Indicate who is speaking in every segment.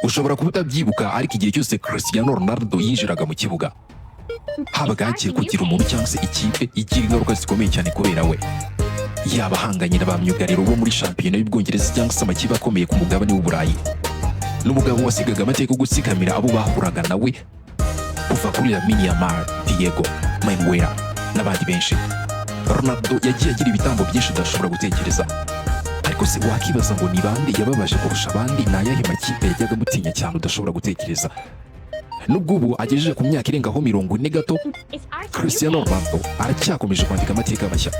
Speaker 1: ushobora kuba utabyibuka ariko igihe cyose Cristiano Ronaldo yinjiraga mu kibuga habaga hagiye kugira umuntu cyangwa se ikipe igira ingaruka zikomeye cyane kubera we, yaba ahanganye na ba myugariro bo muri shampiyona y'Ubwongereza cyangwa se amakipe akomeye ku mugabane w'Uburayi. N'umugabo wasigaga amateka yo gutsikamira abo bahuraga nawe kuva kuri Yamin, Diego, Manuela n'abandi benshi. Ronaldo yagiye agira ibitambo byinshi udashobora gutekereza, ariko se wakibaza ngo ni bande yababaje kurusha abandi? Ni ayahe makipe yajyaga amutinya cyane udashobora gutekereza? Nubwo ubu agejeje ku myaka irengaho 40 gato, Cristiano Ronaldo aracyakomeje kwandika amateka mashya.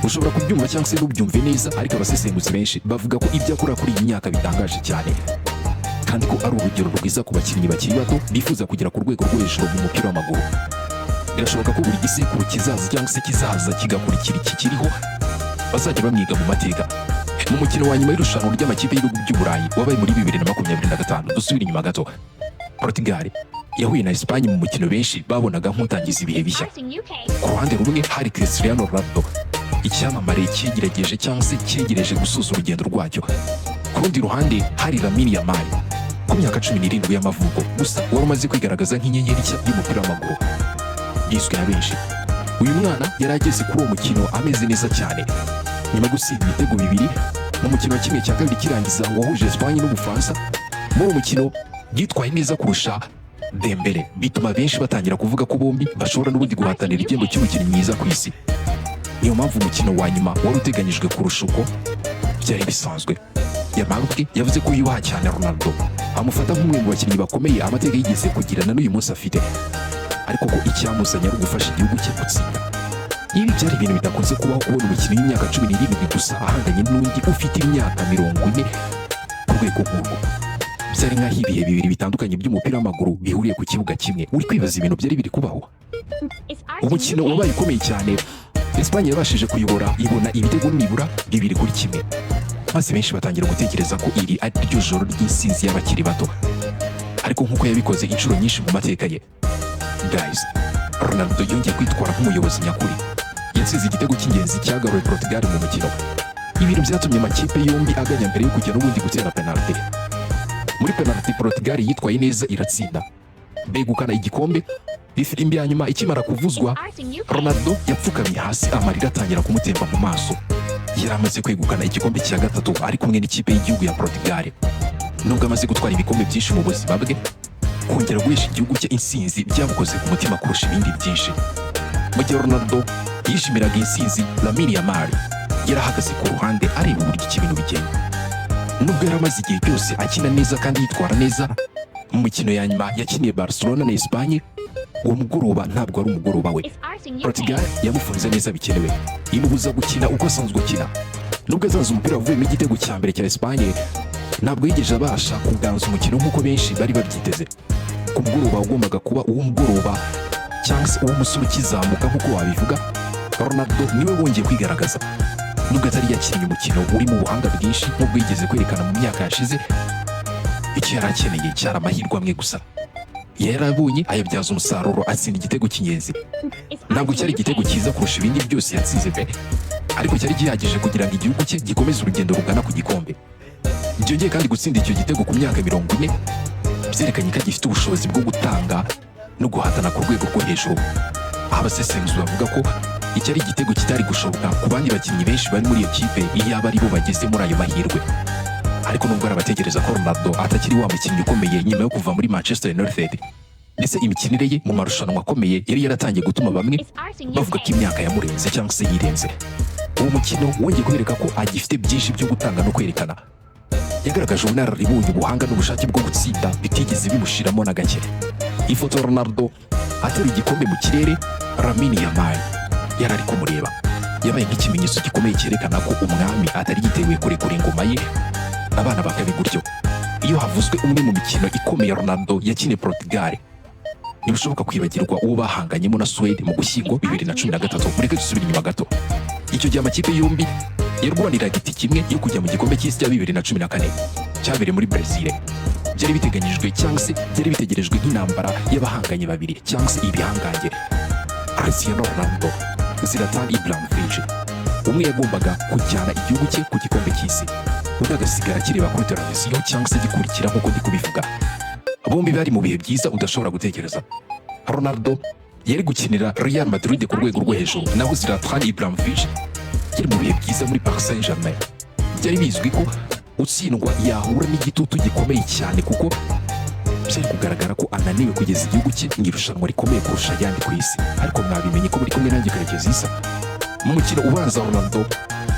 Speaker 1: Ushobora kubyumva cyangwa se ntubyumve neza, ariko abasesenguzi benshi bavuga ko ibyo akora kuri iyi myaka bitangaje cyane, kandi ko ari urugero rwiza ku bakinnyi bakiri bato bifuza kugera ku rwego rwo hejuru mu mupira w'amaguru. Birashoboka ko buri gisekuru kizaza cyangwa se kizaza kigakurikira iki kiriho bazajya bamwiga mu mateka. Mu mukino wa nyuma y'irushanwa ry'amakipe y'ibihugu by'Uburayi wabaye muri 2025, dusubira inyuma gato, Portugal yahuye na Espagne mu mukino benshi babonaga nk'utangiza ibihe bishya. Ku ruhande rumwe hari Cristiano Ronaldo, icyamamare cyigerageje cyangwa se cyegereje gusoza urugendo rwacyo. Ku rundi ruhande hari Lamine Yamal, ku myaka 17 y'amavuko, gusa wari umaze kwigaragaza nk'inyenyeri nshya y'umupira w'amaguru yiswe yabenshi. Uyu mwana yari ageze kuri uwo mukino ameze neza cyane, nyuma gutsinda ibitego 2 mu mukino wa kimwe cya kabiri kirangiza wahuje Espagne n'Ubufaransa. Muri uwo mukino yitwaye neza kurusha Dembele, bituma benshi batangira kuvuga ko bombi bashobora n'ubundi guhatanira igihembo cy'umukinnyi mwiza ku isi. Niyo mpamvu umukino wa nyuma wari uteganyijwe kurusha uko byari bisanzwe. Yamal yavuze ko yubaha cyane Ronaldo, amufata nk'umwe mu bakinnyi bakomeye amateka yigeze kugirana n'uyu munsi afite, ariko ko icyamuzanye ari ugufasha igihugu cye gutsinda. Ibi byari ibintu bidakunze kubaho, kubona umukinnyi w'imyaka 17 gusa ahanganye n'undi ufite imyaka 40 ku rwego nk'urwo. Byari nk'aho ibihe bibiri bitandukanye by'umupira w'amaguru bihuriye ku kibuga kimwe. Uri kwibaza ibintu byari biri kubaho. Umukino wabaye ukomeye cyane, Espagne yabashije kuyobora ibona ibitego nibura 2-1, maze benshi batangira gutekereza ko iri ari ryo joro ry'insinzi y'abakiri bato, ariko nk'uko yabikoze inshuro nyinshi mu mateka ye. Guys, Ronaldo yongeye kwitwara nk'umuyobozi nyakuri. Yatsinze igitego cy'ingenzi cyagaruye Portugal mu mukino. Ibintu byatumye amakipe yombi aganya mbere yo kujya n'ubundi gutera penalty. Muri penalty Portugal yitwaye neza iratsinda, begukana igikombe. Ifirimbi ya nyuma ikimara kuvuzwa, Ronaldo yapfukamye hasi, amarira atangira kumutemba mu maso. Yari amaze kwegukana igikombe cya gatatu ari kumwe n'ikipe y'igihugu ya Portugal. Nubwo amaze gutwara ibikombe byinshi mu buzima bwe, kongera guhesha igihugu cye insinzi byamukoze ku mutima kurusha ibindi byinshi. Mu gihe Ronaldo yishimiraga insinzi, Lamine Yamal yarahagaze ku ruhande areba uburyo ibintu bigenda. Nubwo yari amaze igihe cyose akina neza kandi yitwara neza, mu mikino ya nyuma yakiniye Barcelona na Espagne, uwo mugoroba ntabwo ari umugoroba we. Portugal yamufunze neza bikenewe, imubuza gukina uko asanzwe akina. Nubwo azaza umupira wavuyemo igitego cya mbere cya Espagne, ntabwo yigeze abasha kuganza umukino nk'uko benshi bari babyiteze. Ku mugoroba ugombaga kuba uwo mugoroba cyangwa se uwo musore ukizamuka nk'uko wabivuga, Ronaldo niwe wongeye kwigaragaza. Nubwo atari yakinnye umukino uri mu buhanga bwinshi nk'ubwo yigeze kwerekana mu myaka yashize, icyo yari akeneye cyari amahirwe amwe gusa. Yarabonye ayabyaza umusaruro, atsinda igitego cy'ingenzi. Ntabwo cyari igitego cyiza kurusha ibindi byose yatsinze mbere, ariko cyari gihagije kugira ngo igihugu cye gikomeze urugendo rugana ku gikombe. Byongeye kandi gutsinda icyo gitego ku myaka 40 byerekanye ko gifite ubushobozi bwo gutanga no guhatana ku rwego rwo hejuru. Abasesenguzi bavuga ko iki ari igitego kitari gushoboka ku bandi bakinnyi benshi bari muri iyo kipe iyo aba ari bo bageze muri ayo mahirwe. Ariko nubwo arabategereza ko Ronaldo atakiri wa mukinnyi ukomeye nyuma yo kuva muri Manchester United, ndetse imikinire ye mu marushanwa akomeye yari yaratangiye gutuma bamwe bavuga ko imyaka yamurenze cyangwa se yirenze. Uwo mukino wongeye kubereka ko agifite byinshi byo gutanga no kwerekana. Yagaragaje ubunararibonye, ubuhanga n'ubushake bwo gutsinda bitigeze bimushiramo na gake. Ifoto Ronaldo atera igikombe mu kirere, Lamine Yamal yari ari kumureba. Yabaye nk'ikimenyetso gikomeye cyerekana ko umwami atari yiteguye kurekura ingoma ye abana bakabi gutyo. Iyo havuzwe umwe mu mikino ikomeye Ronaldo yakiniye Portugal, ntibishoboka kwibagirwa uwo bahanganyemo na Suède mu Gushyingo 2013. Mureke dusubire inyuma gato. Icyo gihe amakipe yombi yarwaniraga itike imwe yo kujya mu gikombe cy'isi cya 2014 cyabereye muri Brazil. Byari biteganyijwe cyangwa se byari bitegerejwe nk'intambara y'abahanganye babiri cyangwa se ibihangange, Cristiano Ronaldo, 𝐷𝐶. Umwe yagombaga kujyana igihugu cye ku gikombe cy'isi, undi agasigara akireba kuri televiziyo cyangwa se agikurikira nk'uko ndi kubivuga. Bombi bari mu bihe byiza udashobora gutekereza. Ronaldo yari gukinira Real Madrid ku rwego rwo hejuru, naho Zlatan Ibrahimovic yari mu bihe byiza muri Paris Saint-Germain. Byari bizwi ko utsindwa yahura n'igitutu gikomeye cyane, kuko byari kugaragara ko ananiwe kugeza igihugu cye mu irushanwa rikomeye kurusha ayandi ku isi. Ariko mwabimenye ko muri kumwe nanjye 𝐔𝐿𝐿. Mu mukino ubanza Ronaldo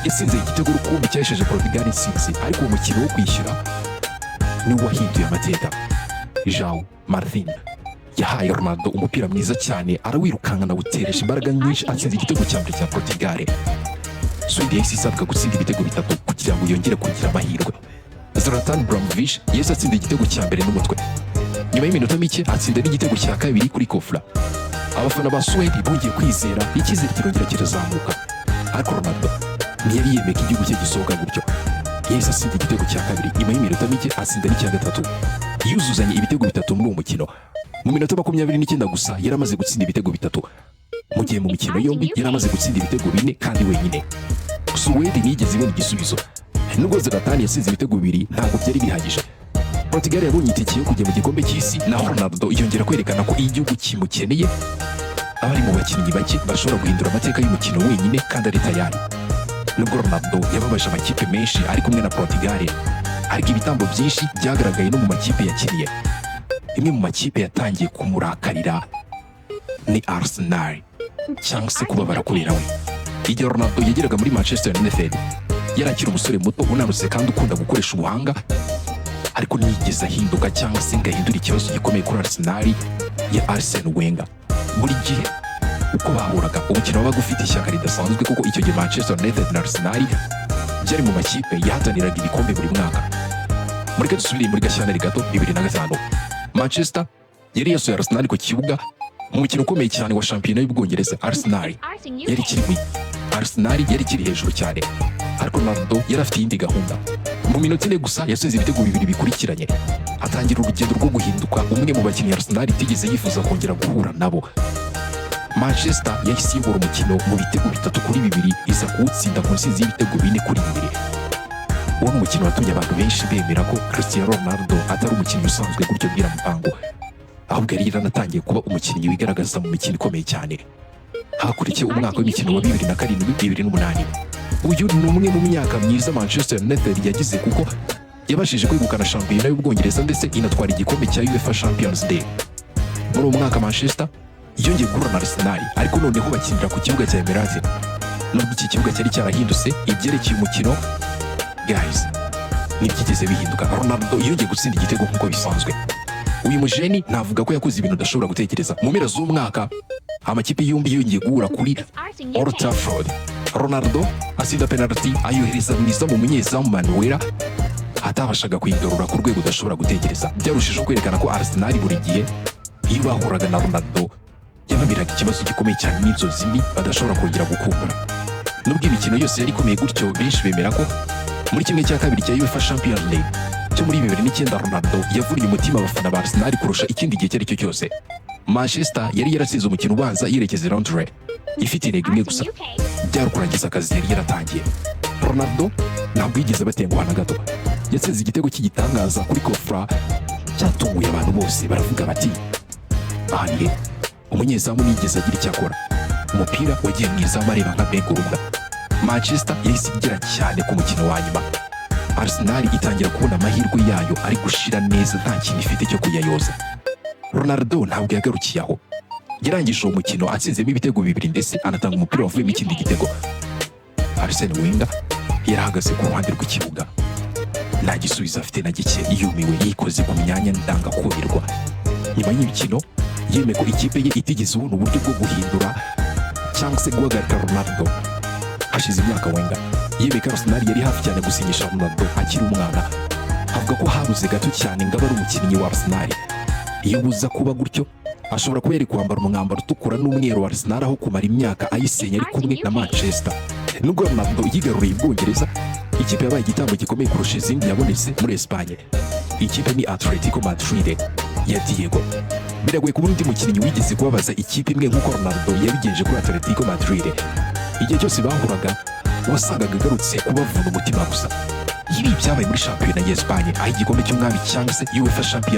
Speaker 1: yasinze igitego rukumbi cyahesheje Portugal intsinzi, ariko uwo mukino wo kwishyura niwo wahinduye amateka. João Martin yahaye Ronaldo umupira mwiza cyane, arawirukankana awuteresha imbaraga nyinshi, atsinze igitego cya mbere cya Portugal. Sweden yahise isabwa gutsinda ibitego 3 kugira ngo yongere kugira amahirwe. Zlatan Ibrahimovic yahise atsinda igitego cya mbere n'umutwe. Nyuma y'iminota mike atsinda n'igitego cya kabiri kuri kofla. Abafana ba Sweden bongeye kwizera, icyizere kirongera kirazamuka. Ariko Ronaldo ntiyari yemeka igihugu cye gisohoka gutyo. Yahise atsinda igitego cya kabiri, nyuma y'iminota mike atsinda n'icya gatatu. Yuzuzanye ibitego 3 muri uwo mukino. Mu minota 29 gusa yari amaze gutsinda ibitego 3. Mu gihe mu mikino yombi yari amaze gutsinda ibitego 4 kandi wenyine. Sweden yigeze ibona igisubizo. Nubwo Zlatan yatsinze ibitego 2 ntabwo byari bihagije. Portugal yabonye itike yo kujya mu gikombe cy'isi, naho Ronaldo yongera kwerekana ko igihugu kimukeneye. Abari mu bakinnyi bake bashobora guhindura amateka y'umukino wenyine kandi ari tayari. Nubwo Ronaldo yababaje amakipe menshi ari kumwe na Portugal, ariko ibitambo byinshi byagaragaye no mu makipe yakiniye. Imwe mu makipe yatangiye kumurakarira ni Arsenal, cyangwa se kubabara kubera we. Igihe Ronaldo yageraga muri Manchester United yari akiri umusore muto unanutse kandi ukunda gukoresha ubuhanga, ariko ntiyigeze ahinduka cyangwa se ngo ahindure ikibazo gikomeye kuri Arsenal ya Arsene Wenger. Buri gihe uko bahuraga umukino wabaga ufite ishyaka ridasanzwe, kuko icyo gihe Manchester United na Arsenal byari mu makipe yahataniraga ibikombe buri mwaka. Muri dusubire muri Gashyantare gato 2005, Manchester yari yasuye Arsenal ku kibuga mu mukino ukomeye cyane wa shampiyona y'Ubwongereza. Arsenal yari kiri hejuru cyane, ariko Ronaldo yari afite iyindi gahunda. Mu minota 4 gusa yatsinze ibitego 2 bikurikiranye, atangira urugendo rwo guhinduka umwe mu bakinnyi Arsenal itigeze yifuza kongera guhura nabo. Manchester yahise iyobora umukino mu bitego 3-2, iza kuwutsinda ku ntsinzi y'ibitego 4-2. Uwo mukino watumye abantu benshi bemera ko Cristiano Ronaldo atari umukinnyi usanzwe gutyo bwira mupango, ahubwo yari yaranatangiye kuba umukinnyi wigaragaza mu mikino ikomeye cyane. Hakurikiye umwaka w'imikino wa 2007-2008. Uyu ni umwe mu myaka myiza Manchester United yagize, kuko yabashije kwegukana shampiyona y'Ubwongereza ndetse inatwara igikombe cya UEFA Champions League. Muri uwo mwaka Manchester yongeye guhura na Arsenal, ariko noneho bakinira ku kibuga cya Emirates. Nubwo iki kibuga cyari cyarahindutse ibyerekeye umukino, guys, ntibyigeze bihinduka. Ronaldo yongeye gutsinda igitego nk'uko bisanzwe. Uyu mujeni navuga ko yakoze ibintu udashobora gutekereza. Mu mpera z'umwaka amakipe yombi yongeye guhura kuri Old Trafford. Ronaldo atsinda penalty ayohereza mwiza mu munyezamu Manuela, atabashaga kuyigarura ku rwego udashobora gutekereza. Byarushijeho kwerekana ko Arsenal buri gihe iyo bahuraga na Ronaldo yababiraga ikibazo gikomeye cyane n'inzozi mbi badashobora kongera gukumbura. Nubwo imikino yose yari ikomeye gutyo, benshi bemera ko muri kimwe cya kabiri cya UEFA Champions League cyo muri 2009 Ronaldo yavuriye umutima abafana ba Arsenal kurusha ikindi gihe cyari cyo cyose. Manchester yari yaratsinze umukino ubanza yerekeza Londres ifite intego imwe gusa, byari kurangiza akazi yari yaratangiye. Ronaldo ntabwo yigeze batenguha na gato, yatsinze igitego cy'igitangaza kuri kofra cyatunguye abantu bose. Baravuga bati ahaniye umunyezamu nigeze agira icyo akora, umupira wagiye mu izamu areba nka begurubwa. Manchester yahise igera cyane ku mukino wa nyuma. Arsenal itangira kubona amahirwe yayo ari gushira neza, nta kintu ifite cyo kuyayoza. Ronaldo ntabwo yagarukiye aho, yarangije uwo mukino atsinzemo ibitego 2 ndetse anatanga umupira wavuyemo ikindi gitego. Arsene Wenger yarahagaze ku ruhande rw'ikibuga, nta gisubizo afite na gike, yumiwe yikoze ku myanya ndangakumirwa. Nyuma y'imikino yemeye ko ikipe ye itigeze ubona uburyo bwo guhindura cyangwa se guhagarika Ronaldo. Hashize imyaka Wenger yemeye ko Arsenal yari hafi cyane gusinyisha Ronaldo akiri umwana, avuga ko habuze gato cyane ngo abe ari umukinnyi wa Arsenal. Iyo buza kuba gutyo, ashobora kuba yari kwambara umwambaro utukura n'umweru wa Arsenal aho kumara imyaka ayisenya ari kumwe na Manchester. Nubwo Ronaldo yigaruriye Ubwongereza, ikipe yabaye igitambo gikomeye kurusha izindi yabonetse muri Espagne. Ikipe ni Atletico Madrid ya Diego. Biragoye kuba undi mukinnyi wigeze kubabaza ikipe imwe nk'uko Ronaldo yabigenje kuri Atletico Madrid. Igihe cyose bahuraga wasangaga agarutse kubavuna umutima gusa. ni ibyabaye muri shampiyona ya Espagne aho igikombe cy'umwami cyangwa se UEFA Champions